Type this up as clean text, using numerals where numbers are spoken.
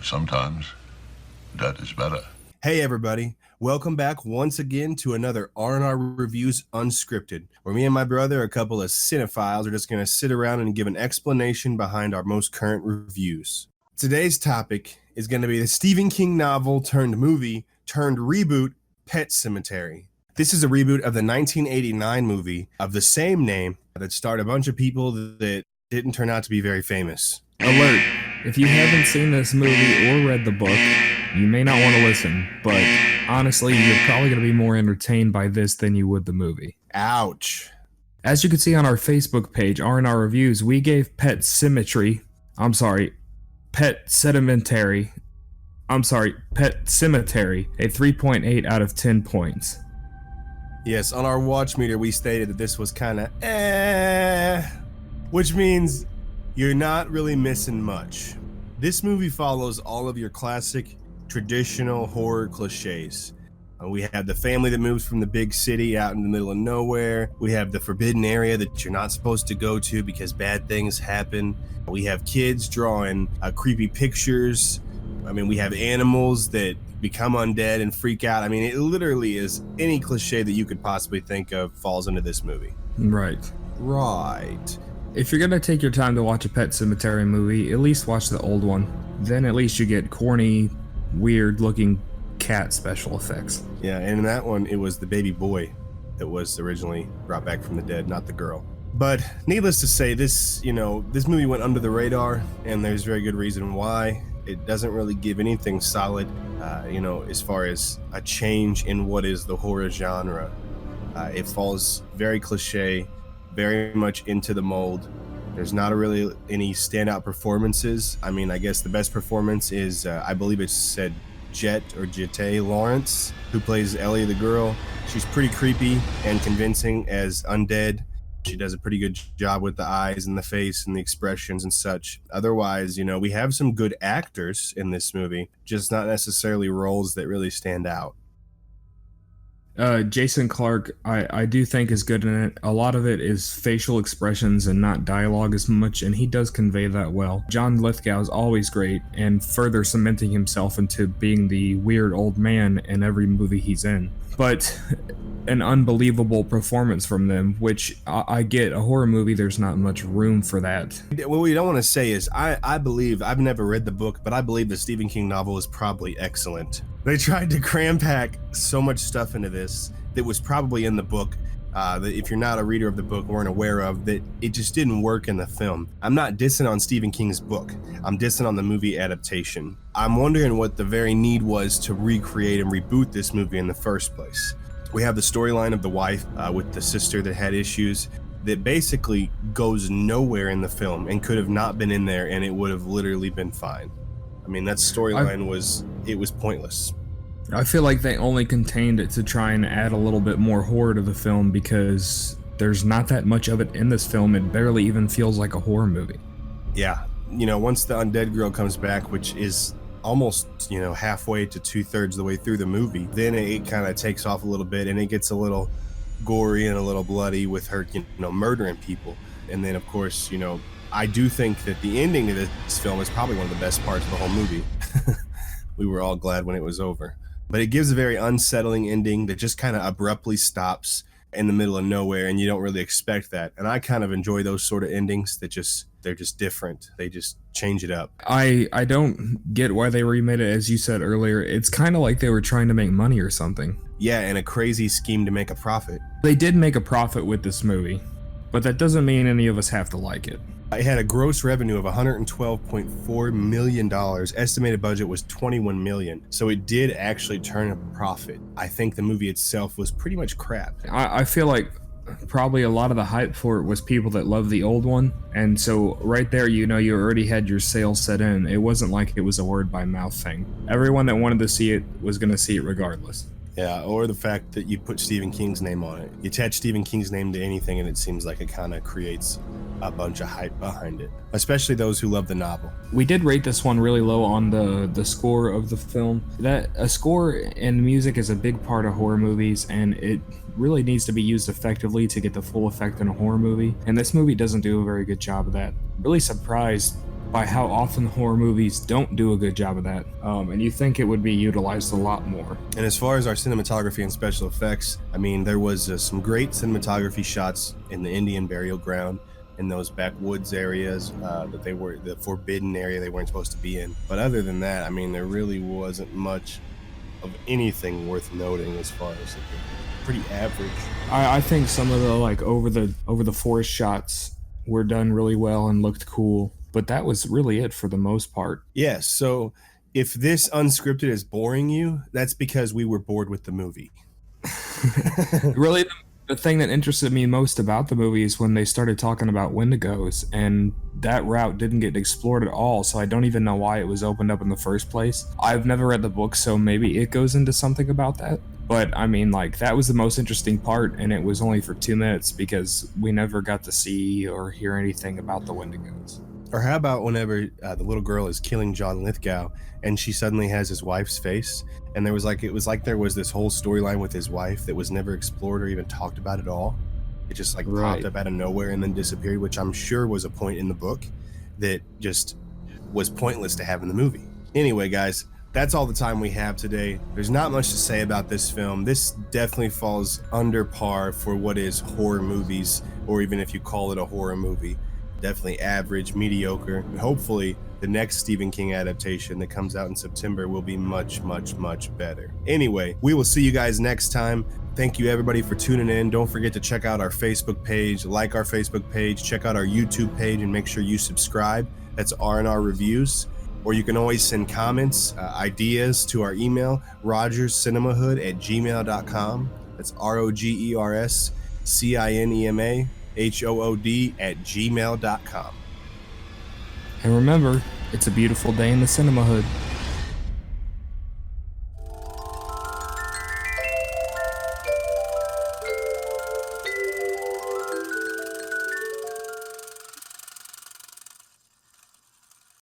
Sometimes that is better. Hey everybody, welcome back once again to another R&R Reviews Unscripted, where me and my brother, a couple of cinephiles, are just going to sit around and give an explanation behind our most current reviews. Today's topic is going to be the Stephen King novel turned movie turned reboot, Pet Sematary. This is a reboot of the 1989 movie of the same name that starred a bunch of people that didn't turn out to be very famous. Alert! If you haven't seen this movie or read the book, you may not want to listen, but honestly, you're probably going to be more entertained by this than you would the movie. Ouch. As you can see on our Facebook page, R&R Reviews, we gave Pet Sematary a 3.8 out of 10 points. Yes, on our watch meter, we stated that this was kind of which means you're not really missing much. This movie follows all of your classic, traditional horror cliches. We have the family that moves from the big city out in the middle of nowhere. We have the forbidden area that you're not supposed to go to because bad things happen. We have kids drawing creepy pictures. We have animals that become undead and freak out. It literally is any cliche that you could possibly think of falls into this movie. Right. If you're gonna take your time to watch a Pet Sematary movie, at least watch the old one. Then at least you get corny, weird-looking cat special effects. Yeah, and in that one, it was the baby boy that was originally brought back from the dead, not the girl. But needless to say, this movie went under the radar, and there's very good reason why. It doesn't really give anything solid, as far as a change in what is the horror genre. It falls very cliche, very much into the mold. There's not really any standout performances. I guess the best performance is, I believe it's said Jette Lawrence, who plays Ellie the girl. She's pretty creepy and convincing as undead. She does a pretty good job with the eyes and the face and the expressions and such. Otherwise, we have some good actors in this movie, just not necessarily roles that really stand out. Jason Clarke, I do think is good in it. A lot of it is facial expressions and not dialogue as much, and he does convey that well. John Lithgow is always great, and further cementing himself into being the weird old man in every movie he's in. But an unbelievable performance from them, which I get, a horror movie, there's not much room for that. What we don't want to say is, I believe, I've never read the book, but I believe the Stephen King novel is probably excellent. They tried to cram pack so much stuff into this that was probably in the book, that if you're not a reader of the book, weren't aware of, that it just didn't work in the film. I'm not dissing on Stephen King's book. I'm dissing on the movie adaptation. I'm wondering what the very need was to recreate and reboot this movie in the first place. We have the storyline of the wife with the sister that had issues that basically goes nowhere in the film and could have not been in there, and it would have literally been fine. That storyline was pointless. I feel like they only contained it to try and add a little bit more horror to the film because there's not that much of it in this film. It barely even feels like a horror movie. Yeah. Once the undead girl comes back, which is almost, halfway to 2/3 of the way through the movie, then it kind of takes off a little bit and it gets a little gory and a little bloody with her, murdering people. And then, of course, I do think that the ending to this film is probably one of the best parts of the whole movie. We were all glad when it was over. But it gives a very unsettling ending that just kind of abruptly stops in the middle of nowhere, and you don't really expect that. And I kind of enjoy those sort of endings that they're just different. They just change it up. I don't get why they remade it, as you said earlier. It's kind of like they were trying to make money or something. Yeah, and a crazy scheme to make a profit. They did make a profit with this movie, but that doesn't mean any of us have to like it. It had a gross revenue of $112.4 million. Estimated budget was $21 million. So it did actually turn a profit. I think the movie itself was pretty much crap. I feel like probably a lot of the hype for it was people that love the old one. And so right there, you already had your sales set in. It wasn't like it was a word by mouth thing. Everyone that wanted to see it was going to see it regardless. Yeah, or the fact that you put Stephen King's name on it. You attach Stephen King's name to anything and it seems like it kind of creates a bunch of hype behind it, especially those who love the novel. We did rate this one really low on the score of the film. That a score and music is a big part of horror movies, and it really needs to be used effectively to get the full effect in a horror movie, and this movie doesn't do a very good job of that. Really surprised by how often horror movies don't do a good job of that. And you think it would be utilized a lot more. And as far as our cinematography and special effects, I mean, there was some great cinematography shots in the Indian burial ground, in those backwoods areas that they were the forbidden area they weren't supposed to be in. But other than that, I mean, there really wasn't much of anything worth noting as far as pretty average. I think some of the like over the forest shots were done really well and looked cool, but that was really it for the most part. Yes, so if this unscripted is boring you, that's because we were bored with the movie. Really, the thing that interested me most about the movie is when they started talking about Wendigos, and that route didn't get explored at all, so I don't even know why it was opened up in the first place. I've never read the book, so maybe it goes into something about that. But I mean, like, that was the most interesting part, and it was only for 2 minutes because we never got to see or hear anything about the Wendigos. Or how about whenever the little girl is killing John Lithgow and she suddenly has his wife's face, and it was like there was this whole storyline with his wife that was never explored or even talked about at all. It just like Right. popped up out of nowhere and then disappeared, which I'm sure was a point in the book that just was pointless to have in the movie. Anyway, guys, that's all the time we have today. There's not much to say about this film. This definitely falls under par for what is horror movies, or even if you call it a horror movie. Definitely average, mediocre, and hopefully the next Stephen King adaptation that comes out in September will be much, much, much better. Anyway, we will see you guys next time. Thank you everybody for tuning in. Don't forget to check out our Facebook page, like our Facebook page, check out our YouTube page, and make sure you subscribe. That's R&R Reviews. Or you can always send comments, ideas to our email, rogerscinemahood@gmail.com. That's ROGERSCINEMAHOOD@gmail.com. And remember, it's a beautiful day in the cinema hood.